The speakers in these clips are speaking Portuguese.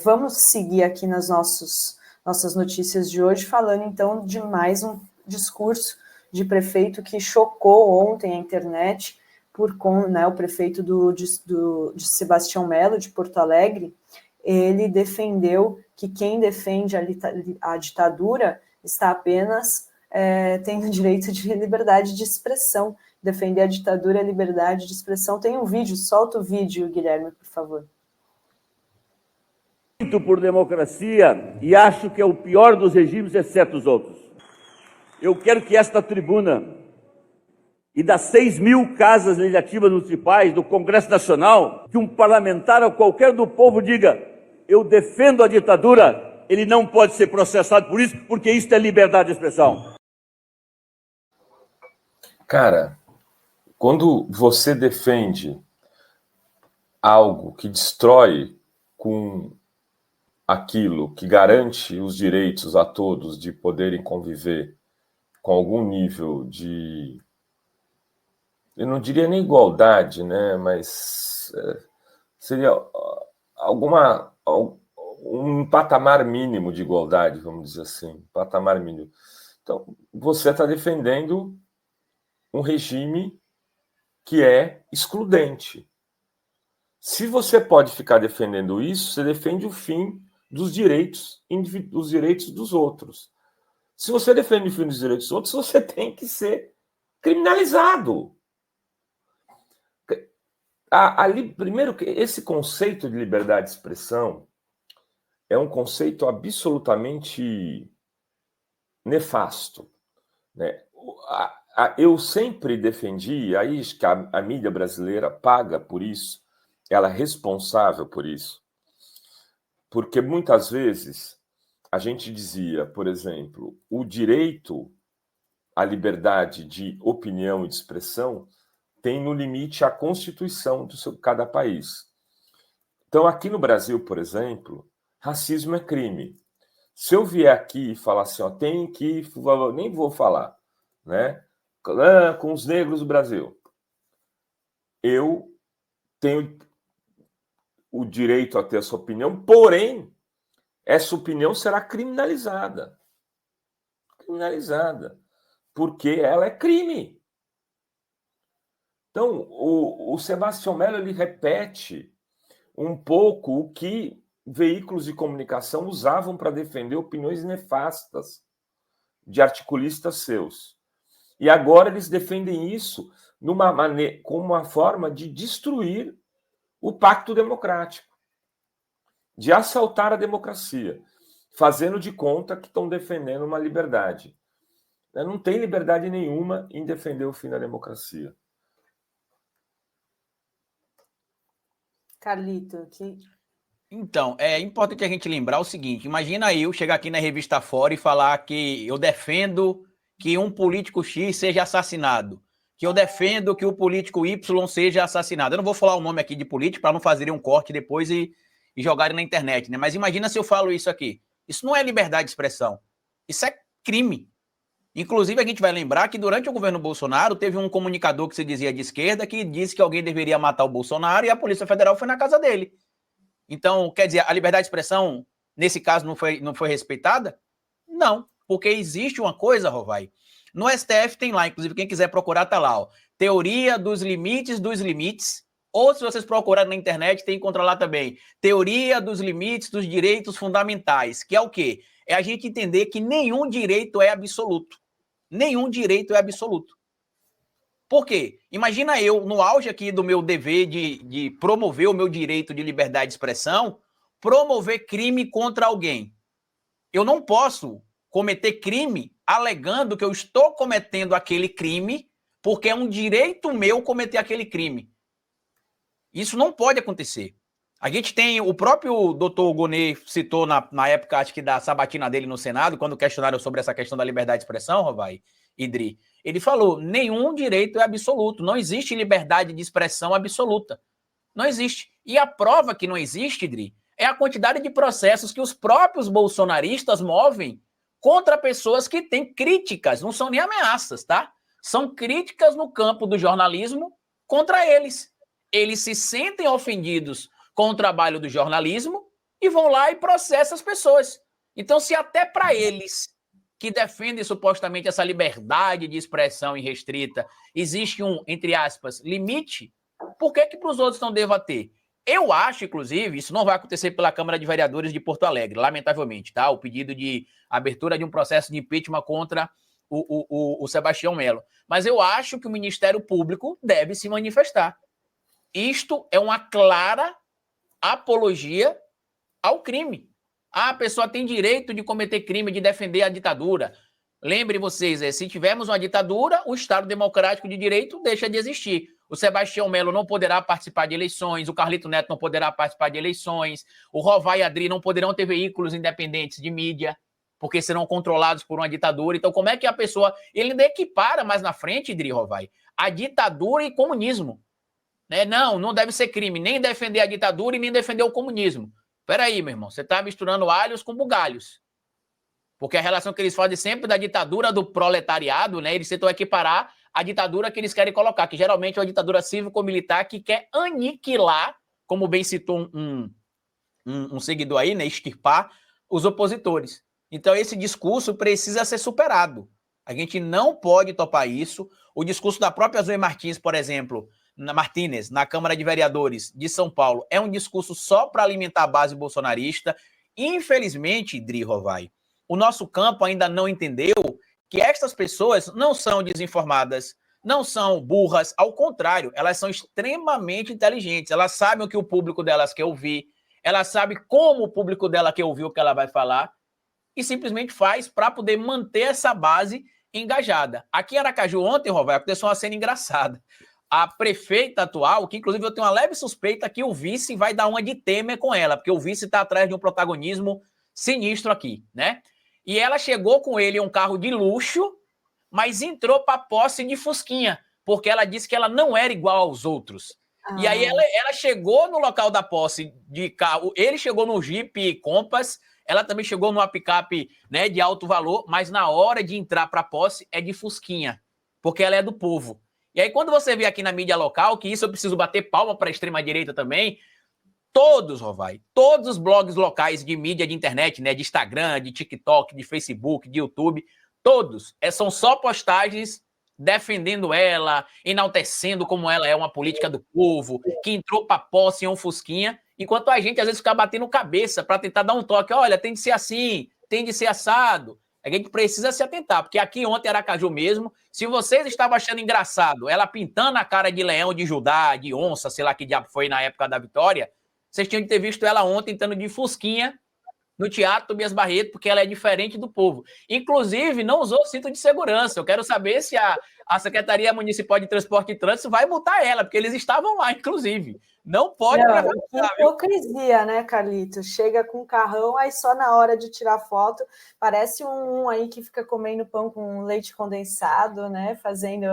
Vamos seguir aqui nas nossas notícias de hoje, falando então de mais um discurso de prefeito que chocou ontem a internet, o prefeito de Sebastião Melo, de Porto Alegre. Ele defendeu que quem defende a ditadura está apenas tendo direito de liberdade de expressão. Defender a ditadura é liberdade de expressão. Tem um vídeo, solta o vídeo, Guilherme, por favor. Muito por democracia e acho que é o pior dos regimes, exceto os outros. Eu quero que esta tribuna e das 6.000 casas legislativas municipais do Congresso Nacional, que um parlamentar ou qualquer do povo diga: eu defendo a ditadura, ele não pode ser processado por isso, porque isso é liberdade de expressão. Cara, quando você defende algo que destrói com aquilo que garante os direitos a todos de poderem conviver com algum nível de, eu não diria nem igualdade, né, mas seria um patamar mínimo de igualdade, vamos dizer assim, patamar mínimo. Então, você está defendendo um regime que é excludente. Se você pode ficar defendendo isso, você defende o fim dos direitos dos outros. Se você defende o fim dos direitos dos outros, você tem que criminalizado. Primeiro, esse conceito de liberdade de expressão é um conceito absolutamente nefasto, né? Eu sempre defendi, aí que a mídia brasileira paga por isso, ela é responsável por isso, porque muitas vezes a gente dizia, por exemplo, o direito à liberdade de opinião e de expressão tem no limite a Constituição de cada país. Então, aqui no Brasil, por exemplo, racismo é crime. Se eu vier aqui e falar assim, ó, tem que... Nem vou falar, né? Com os negros do Brasil. Eu tenho o direito a ter essa opinião, porém, essa opinião será criminalizada. Criminalizada. Porque ela é crime. Então, o Sebastião Melo, ele repete um pouco o que veículos de comunicação usavam para defender opiniões nefastas de articulistas seus. E agora eles defendem isso como uma forma de destruir o pacto democrático, de assaltar a democracia, fazendo de conta que estão defendendo uma liberdade. Não tem liberdade nenhuma em defender o fim da democracia. Carlito, aqui. Então, é importante a gente lembrar o seguinte: imagina eu chegar aqui na revista Fora e falar que eu defendo que um político X seja assassinado, que eu defendo que o político Y seja assassinado. Eu não vou falar o nome aqui de político para não fazerem um corte depois e jogarem na internet, né? Mas imagina se eu falo isso aqui. Isso não é liberdade de expressão. Isso é crime. Inclusive, a gente vai lembrar que durante o governo Bolsonaro teve um comunicador que se dizia de esquerda que disse que alguém deveria matar o Bolsonaro e a Polícia Federal foi na casa dele. Então, quer dizer, a liberdade de expressão, nesse caso, não foi respeitada? Não, porque existe uma coisa, Rovai. No STF tem lá, inclusive, quem quiser procurar, tá lá, ó, teoria dos limites, ou se vocês procurarem na internet, tem que encontrar lá também, teoria dos limites dos direitos fundamentais, que é o quê? É a gente entender que nenhum direito é absoluto. Nenhum direito é absoluto. Por quê? Imagina eu, no auge aqui do meu dever de promover o meu direito de liberdade de expressão, promover crime contra alguém. Eu não posso cometer crime alegando que eu estou cometendo aquele crime porque é um direito meu cometer aquele crime. Isso não pode acontecer. A gente tem, o próprio doutor Gonê citou na época, acho que da sabatina dele no Senado, quando questionaram sobre essa questão da liberdade de expressão, Rovai, Idri, ele falou, nenhum direito é absoluto, não existe liberdade de expressão absoluta. Não existe. E a prova que não existe, Idri, é a quantidade de processos que os próprios bolsonaristas movem contra pessoas que têm críticas, não são nem ameaças, tá? São críticas no campo do jornalismo contra eles. Eles se sentem ofendidos com o trabalho do jornalismo e vão lá e processam as pessoas. Então, se até para eles que defendem supostamente essa liberdade de expressão irrestrita existe um, entre aspas, limite, por que para os outros não deva ter? Eu acho, inclusive, isso não vai acontecer pela Câmara de Vereadores de Porto Alegre, lamentavelmente, tá? O pedido de abertura de um processo de impeachment contra o Sebastião Melo. Mas eu acho que o Ministério Público deve se manifestar. Isto é uma clara apologia ao crime. A pessoa tem direito de cometer crime, de defender a ditadura. Lembrem vocês, se tivermos uma ditadura, o Estado Democrático de Direito deixa de existir. O Sebastião Melo não poderá participar de eleições, o Carlito Neto não poderá participar de eleições, o Rovai e a Adri não poderão ter veículos independentes de mídia, porque serão controlados por uma ditadura. Então, como é que a pessoa... Ele ainda equipara mais na frente, Adri Rovai, a ditadura e comunismo. Né? Não deve ser crime nem defender a ditadura e nem defender o comunismo. Peraí, meu irmão, você está misturando alhos com bugalhos. Porque a relação que eles fazem sempre da ditadura do proletariado, né? Eles tentam equiparar a ditadura que eles querem colocar, que geralmente é uma ditadura cívico-militar que quer aniquilar, como bem citou um seguidor aí, né? Extirpar os opositores. Então esse discurso precisa ser superado. A gente não pode topar isso. O discurso da própria Zoe Martins, por exemplo, Martínez, na Câmara de Vereadores de São Paulo, é um discurso só para alimentar a base bolsonarista. Infelizmente, Dri Rovai, o nosso campo ainda não entendeu que estas pessoas não são desinformadas, não são burras, ao contrário, elas são extremamente inteligentes, elas sabem o que o público delas quer ouvir, elas sabem como o público dela quer ouvir o que ela vai falar, e simplesmente faz para poder manter essa base engajada. Aqui em Aracaju, ontem, Rovai, aconteceu uma cena engraçada. A prefeita atual, que inclusive eu tenho uma leve suspeita que o vice vai dar uma de Temer com ela, porque o vice está atrás de um protagonismo sinistro aqui, né? E ela chegou com ele em um carro de luxo, mas entrou para a posse de Fusquinha, porque ela disse que ela não era igual aos outros. E aí ela chegou no local da posse de carro, ele chegou no Jeep Compass, ela também chegou numa picape, né, de alto valor, mas na hora de entrar para a posse é de Fusquinha, porque ela é do povo. E aí, quando você vê aqui na mídia local, que isso eu preciso bater palma para a extrema-direita também, todos, Rovai, todos os blogs locais de mídia de internet, né, de Instagram, de TikTok, de Facebook, de YouTube, todos, são só postagens defendendo ela, enaltecendo como ela é uma política do povo, que entrou para posse em um Fusquinha, enquanto a gente às vezes fica batendo cabeça para tentar dar um toque, olha, tem de ser assim, tem de ser assado. A gente precisa se atentar, porque aqui ontem, Aracaju mesmo, se vocês estavam achando engraçado ela pintando a cara de leão, de Judá, de onça, sei lá que diabo foi na época da Vitória, vocês tinham de ter visto ela ontem entrando de Fusquinha no Teatro Tobias Barreto, porque ela é diferente do povo. Inclusive, não usou cinto de segurança. Eu quero saber se a Secretaria Municipal de Transporte e Trânsito vai multar ela, porque eles estavam lá, inclusive. Não pode levar. Hipocrisia, né, Carlito? Chega com o carrão, aí só na hora de tirar foto, parece um aí que fica comendo pão com leite condensado, né, fazendo...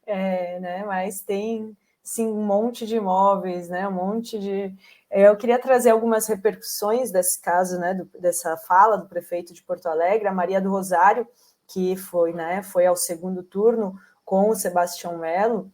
né, mas tem, sim, um monte de imóveis, né, um monte de... Eu queria trazer algumas repercussões desse caso, né, dessa fala do prefeito de Porto Alegre, a Maria do Rosário, que foi, né, foi ao segundo turno com o Sebastião Melo,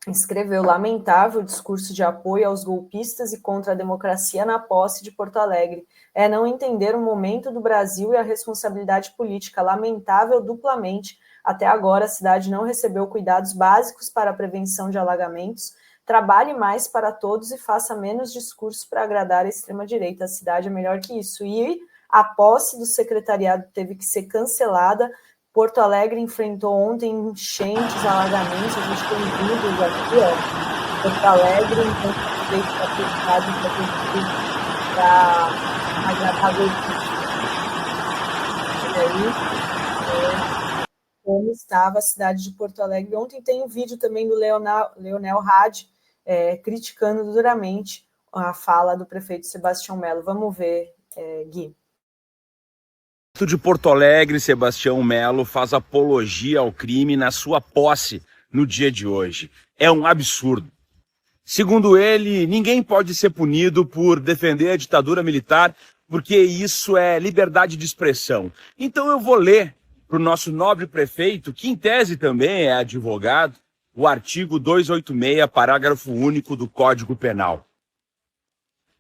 escreveu lamentável discurso de apoio aos golpistas e contra a democracia na posse de Porto Alegre. É não entender o momento do Brasil e a responsabilidade política, lamentável duplamente. Até agora, a cidade não recebeu cuidados básicos para a prevenção de alagamentos. Trabalhe mais para todos e faça menos discurso para agradar a extrema-direita. A cidade é melhor que isso. E a posse do secretariado teve que ser cancelada. Porto Alegre enfrentou ontem enchentes, alagamentos. A gente tem vídeos aqui, ó. Porto Alegre, então, feito para prioridade para agradar como estava a cidade de Porto Alegre. Ontem tem um vídeo também do Leonel Hadi, criticando duramente a fala do prefeito Sebastião Melo. Vamos ver, Gui. O de Porto Alegre, Sebastião Melo, faz apologia ao crime na sua posse no dia de hoje. É um absurdo. Segundo ele, ninguém pode ser punido por defender a ditadura militar, porque isso é liberdade de expressão. Então eu vou ler para o nosso nobre prefeito, que em tese também é advogado, o artigo 286, parágrafo único do Código Penal.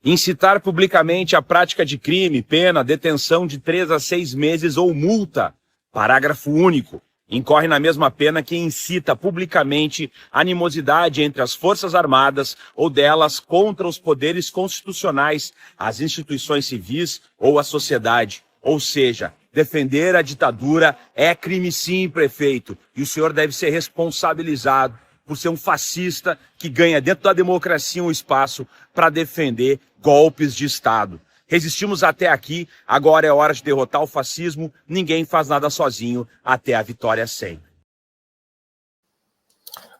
Incitar publicamente a prática de crime, pena, detenção de 3 a 6 meses ou multa. Parágrafo único. Incorre na mesma pena quem incita publicamente animosidade entre as Forças Armadas ou delas contra os poderes constitucionais, as instituições civis ou a sociedade. Ou seja, defender a ditadura é crime sim, prefeito, e o senhor deve ser responsabilizado por ser um fascista que ganha dentro da democracia um espaço para defender golpes de Estado. Resistimos até aqui, agora é hora de derrotar o fascismo, ninguém faz nada sozinho, até a vitória sempre.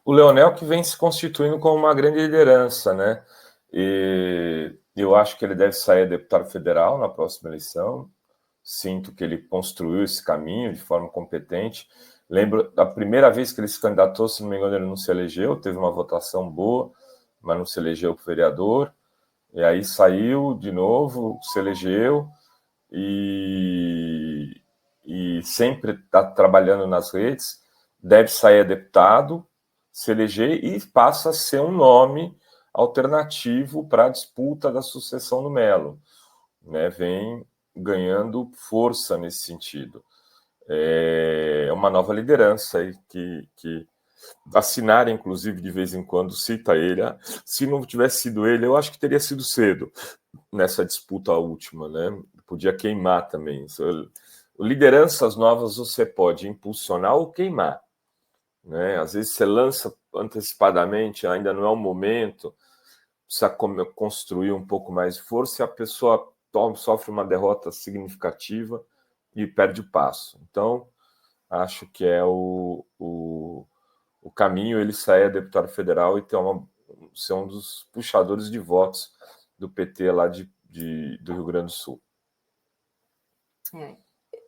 O Leonel que vem se constituindo como uma grande liderança, né? E eu acho que ele deve sair deputado federal na próxima eleição. Sinto que ele construiu esse caminho de forma competente. Lembro da primeira vez que ele se candidatou, se não me engano, ele não se elegeu, teve uma votação boa, mas não se elegeu para vereador. E aí saiu de novo, se elegeu e sempre está trabalhando nas redes, deve sair a deputado, se eleger e passa a ser um nome alternativo para a disputa da sucessão do Melo, né? Vem ganhando força nesse sentido. É uma nova liderança aí que a Sinara, inclusive, de vez em quando cita ele. Se não tivesse sido ele, eu acho que teria sido cedo nessa disputa última, né? Podia queimar também. Lideranças novas você pode impulsionar ou queimar, né? Às vezes você lança antecipadamente, ainda não é o momento, precisa construir um pouco mais de força e a pessoa sofre uma derrota significativa e perde o passo. Então, acho que é o caminho ele sair a deputado federal e ser um dos puxadores de votos do PT lá do Rio Grande do Sul.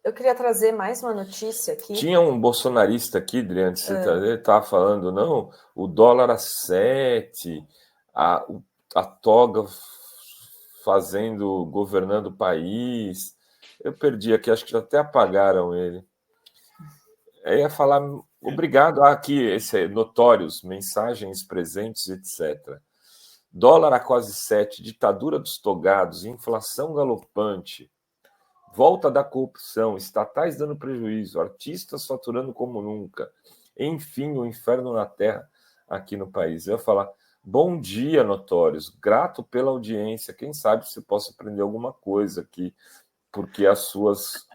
Eu queria trazer mais uma notícia aqui. Tinha um bolsonarista aqui, Adriano, ele estava falando, não, o dólar a 7, a toga governando o país. Eu perdi aqui, acho que até apagaram ele. Eu ia falar, obrigado, aqui, esse é notórios, mensagens presentes, etc. Dólar a quase 7, ditadura dos togados, inflação galopante, volta da corrupção, estatais dando prejuízo, artistas faturando como nunca, enfim, o inferno na terra aqui no país. Eu ia falar, bom dia, notórios, grato pela audiência, quem sabe você possa aprender alguma coisa aqui, porque as suas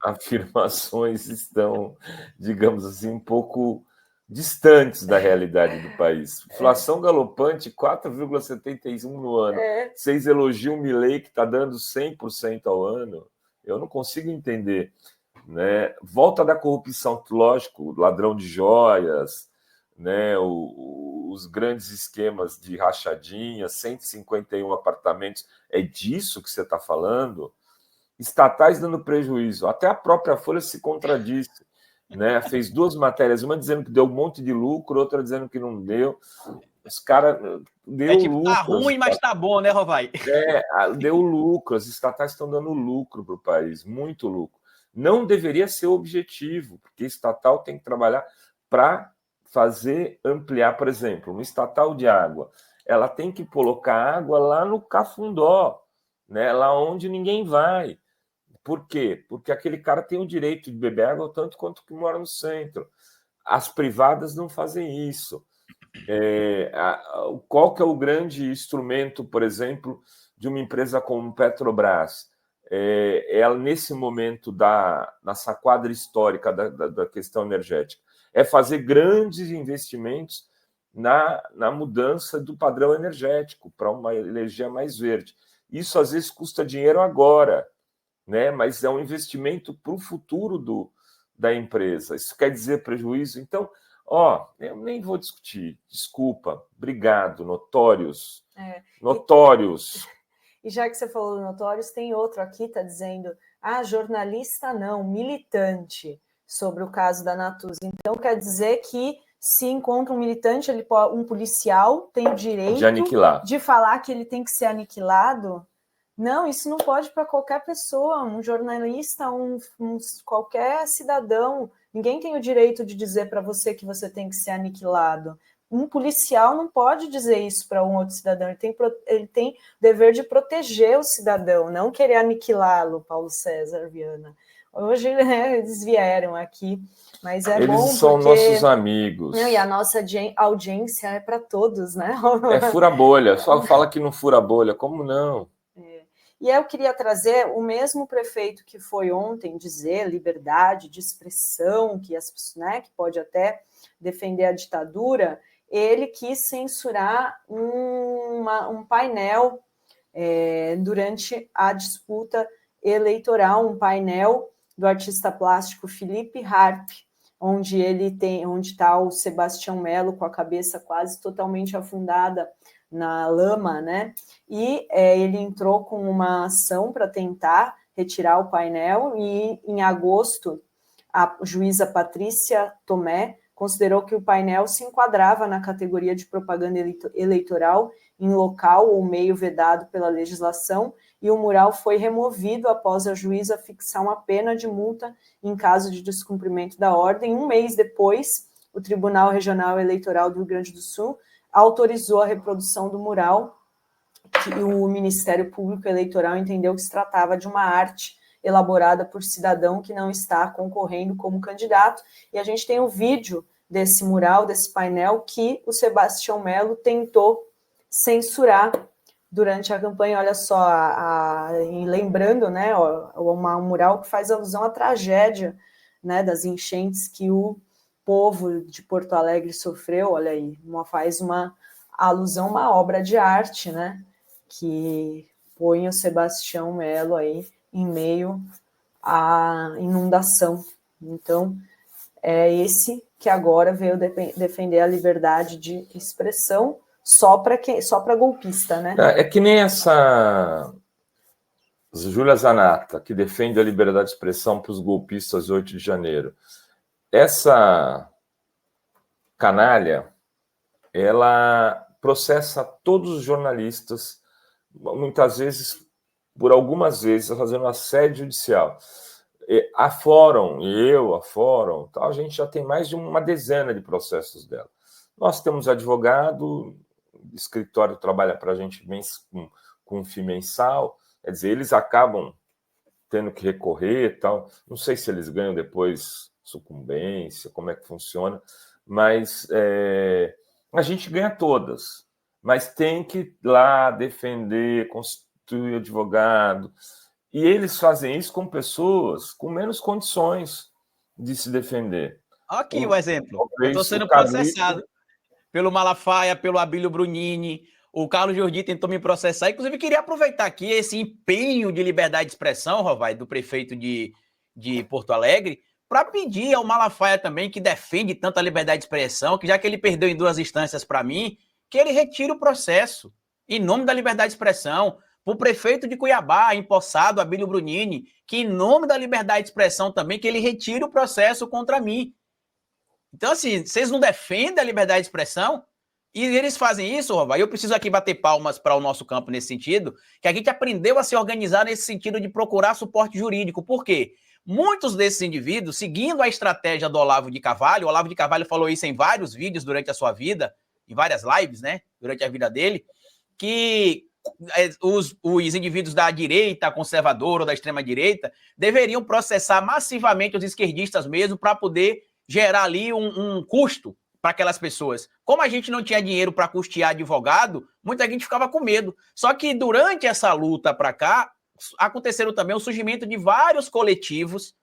afirmações estão, digamos assim, um pouco distantes da realidade do país. Inflação galopante, 4,71 no ano. Vocês elogiam o Milei, que está dando 100% ao ano. Eu não consigo entender, né? Volta da corrupção, lógico, ladrão de joias, né? Os grandes esquemas de rachadinha, 151 apartamentos. É disso que você está falando? Estatais dando prejuízo. Até a própria Folha se contradisse, né? Fez 2 matérias, uma dizendo que deu um monte de lucro, outra dizendo que não deu. Os caras deu lucro. Tá ruim, mas tá bom, né, Rovai? Deu lucro. As estatais estão dando lucro para o país, muito lucro. Não deveria ser o objetivo, porque estatal tem que trabalhar para ampliar, por exemplo, uma estatal de água. Ela tem que colocar água lá no Cafundó, né? Lá onde ninguém vai. Por quê? Porque aquele cara tem o direito de beber água tanto quanto que mora no centro. As privadas não fazem isso. Qual que é o grande instrumento, por exemplo, de uma empresa como Petrobras? Ela, nesse momento na saquadra histórica da questão energética, é fazer grandes investimentos na mudança do padrão energético para uma energia mais verde. Isso, às vezes, custa dinheiro agora, né? Mas é um investimento para o futuro da empresa. Isso quer dizer prejuízo? Então, eu nem vou discutir. Desculpa. Obrigado, notórios. Notórios. E já que você falou do notórios, tem outro aqui, está dizendo, jornalista não, militante, sobre o caso da Natuza. Então, quer dizer que se encontra um militante, um policial tem o direito de falar que ele tem que ser aniquilado? Não, isso não pode para qualquer pessoa, um jornalista, qualquer cidadão. Ninguém tem o direito de dizer para você que você tem que ser aniquilado. um policial não pode dizer isso para um outro cidadão, ele tem dever de proteger o cidadão, não querer aniquilá-lo, Paulo César, Viana. Hoje, né, eles vieram aqui, mas é eles bom são porque... nossos amigos. Não, e a nossa audiência é para todos, né? É fura-bolha, só fala que não fura bolha, como não? E eu queria trazer o mesmo prefeito que foi ontem dizer liberdade de expressão, que que pode até defender a ditadura, ele quis censurar um painel durante a disputa eleitoral, um painel do artista plástico Felipe Harp, onde está o Sebastião Melo com a cabeça quase totalmente afundada na lama, né? E ele entrou com uma ação para tentar retirar o painel, e em agosto a juíza Patrícia Tomé considerou que o painel se enquadrava na categoria de propaganda eleitoral em local ou meio vedado pela legislação, e o mural foi removido após a juíza fixar uma pena de multa em caso de descumprimento da ordem. Um mês depois, o Tribunal Regional Eleitoral do Rio Grande do Sul autorizou a reprodução do mural, que o Ministério Público Eleitoral entendeu que se tratava de uma arte elaborada por cidadão que não está concorrendo como candidato, e a gente tem o vídeo desse mural, desse painel, que o Sebastião Melo tentou censurar durante a campanha. Olha só, lembrando, né, um mural que faz alusão à tragédia, né, das enchentes que o povo de Porto Alegre sofreu. Olha aí, faz uma alusão, uma obra de arte, né, que põe o Sebastião Melo aí em meio à inundação. Então, é esse que agora veio defender a liberdade de expressão só para golpista, né? É que nem essa Júlia Zanata, que defende a liberdade de expressão para os golpistas 8 de janeiro. Essa canalha, ela processa todos os jornalistas, muitas vezes, por algumas vezes, fazendo assédio judicial. A Fórum, a gente já tem mais de uma dezena de processos dela. Nós temos advogado, o escritório trabalha para a gente com um FII mensal, quer dizer, eles acabam tendo que recorrer e tal. Não sei se eles ganham depois sucumbência, como é que funciona, mas a gente ganha todas. Mas tem que ir lá defender, constituir advogado. E eles fazem isso com pessoas com menos condições de se defender. Aqui o exemplo. Eu estou sendo processado pelo Malafaia, pelo Abílio Brunini. O Carlos Jordi tentou me processar. Inclusive, queria aproveitar aqui esse empenho de liberdade de expressão, Rovai, do prefeito de Porto Alegre, para pedir ao Malafaia também, que defende tanto a liberdade de expressão, que já que ele perdeu em 2 instâncias para mim, que ele retire o processo em nome da liberdade de expressão. Para o prefeito de Cuiabá, empossado, Abílio Brunini, que em nome da liberdade de expressão também, que ele retire o processo contra mim. Então, assim, vocês não defendem a liberdade de expressão? E eles fazem isso, Rovai. Eu preciso aqui bater palmas para o nosso campo nesse sentido, que a gente aprendeu a se organizar nesse sentido de procurar suporte jurídico. Por quê? Muitos desses indivíduos, seguindo a estratégia do Olavo de Carvalho, o Olavo de Carvalho falou isso em vários vídeos durante a sua vida, em várias lives, né, durante a vida dele, que os indivíduos da direita conservadora ou da extrema-direita deveriam processar massivamente os esquerdistas mesmo para poder gerar ali um custo para aquelas pessoas. Como a gente não tinha dinheiro para custear advogado, muita gente ficava com medo. Só que durante essa luta para cá, aconteceram também o surgimento de vários coletivos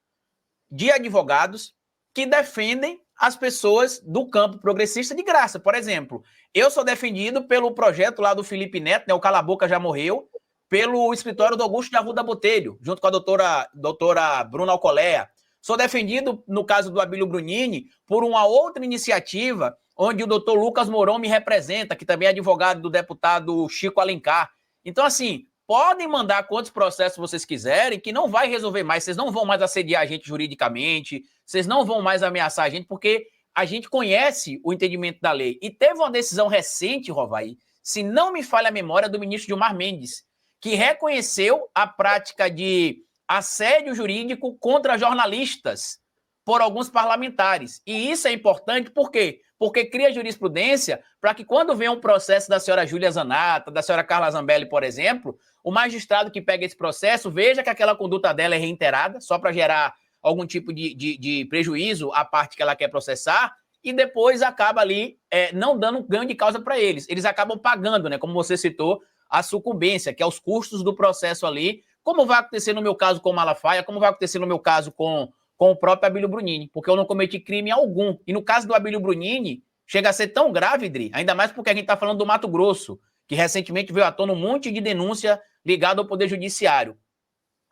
de advogados que defendem as pessoas do campo progressista de graça. Por exemplo, eu sou defendido pelo projeto lá do Felipe Neto, né, o Cala a Boca Já Morreu, pelo escritório do Augusto de Arruda Botelho, junto com a doutora Bruna Alcolea. Sou defendido, no caso do Abílio Brunini, por uma outra iniciativa onde o doutor Lucas Mourão me representa, que também é advogado do deputado Chico Alencar. Então, assim, podem mandar quantos processos vocês quiserem, que não vai resolver mais. Vocês não vão mais assediar a gente juridicamente, vocês não vão mais ameaçar a gente, porque a gente conhece o entendimento da lei. E teve uma decisão recente, Rovai, se não me falha a memória, do ministro Gilmar Mendes, que reconheceu a prática de assédio jurídico contra jornalistas, por alguns parlamentares. E isso é importante por quê? Porque cria jurisprudência para que quando vem um processo da senhora Júlia Zanata, da senhora Carla Zambelli, por exemplo, o magistrado que pega esse processo veja que aquela conduta dela é reiterada, só para gerar algum tipo de prejuízo à parte que ela quer processar, e depois acaba ali não dando ganho de causa para eles. Eles acabam pagando, né, como você citou, a sucumbência, que é os custos do processo ali, como vai acontecer no meu caso com Malafaia, como vai acontecer no meu caso com o próprio Abílio Brunini, porque eu não cometi crime algum. E no caso do Abílio Brunini, chega a ser tão grave, Dri, ainda mais porque a gente está falando do Mato Grosso, que recentemente veio à tona um monte de denúncia ligada ao Poder Judiciário.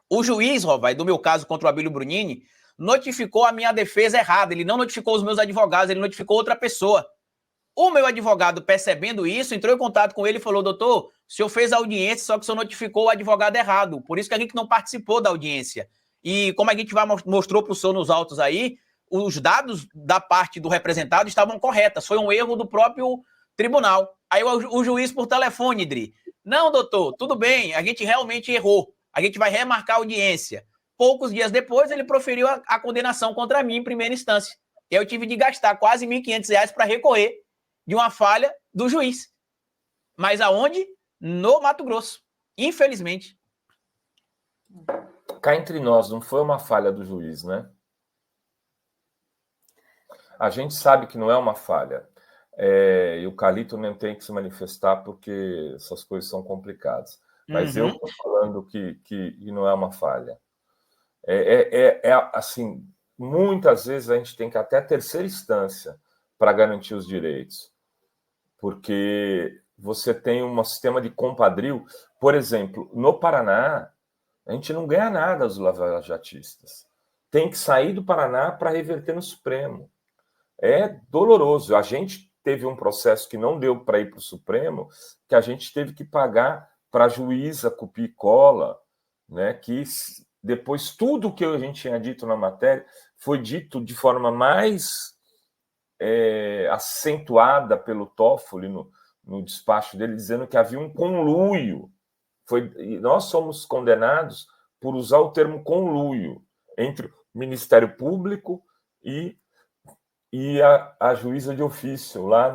O juiz, Rovai, do meu caso contra o Abílio Brunini, notificou a minha defesa errada. Ele não notificou os meus advogados, ele notificou outra pessoa. O meu advogado, percebendo isso, entrou em contato com ele e falou: doutor, o senhor fez a audiência, só que o senhor notificou o advogado errado. Por isso que a gente não participou da audiência. E como a gente mostrou para o senhor nos autos aí, os dados da parte do representado estavam corretas. Foi um erro do próprio tribunal. Aí o juiz por telefone, Dri: não, doutor, tudo bem, a gente realmente errou. A gente vai remarcar a audiência. Poucos dias depois, ele proferiu a condenação contra mim em primeira instância. E eu tive de gastar quase R$ 1.500 para recorrer de uma falha do juiz. Mas aonde? No Mato Grosso. Infelizmente. Cá entre nós, não foi uma falha do juiz, né? A gente sabe que não é uma falha. E o Carlito não tem que se manifestar porque essas coisas são complicadas. Mas eu estou falando que não é uma falha. Assim, muitas vezes a gente tem que ir até a terceira instância para garantir os direitos. Porque você tem um sistema de compadrio. Por exemplo, no Paraná, a gente não ganha nada dos lavajatistas. Tem que sair do Paraná para reverter no Supremo. É doloroso. A gente teve um processo que não deu para ir para o Supremo, que a gente teve que pagar para a juíza copia e cola, né? Que depois tudo que a gente tinha dito na matéria foi dito de forma mais acentuada pelo Toffoli no despacho dele, dizendo que havia um conluio. Nós somos condenados por usar o termo conluio entre o Ministério Público e a juíza de ofício, lá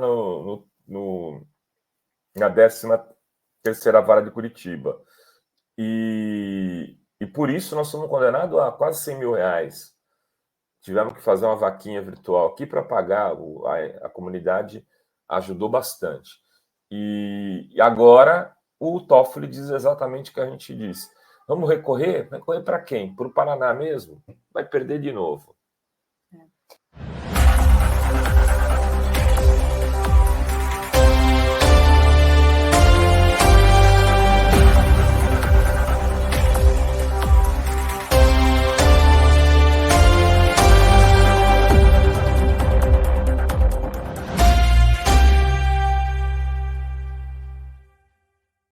na 13ª Vara de Curitiba. E por isso nós somos condenados a quase R$100 mil. Tivemos que fazer uma vaquinha virtual aqui para pagar. A comunidade ajudou bastante. E agora o Toffoli diz exatamente o que a gente disse. Vamos recorrer? Recorrer para quem? Para o Paraná mesmo? Vai perder de novo.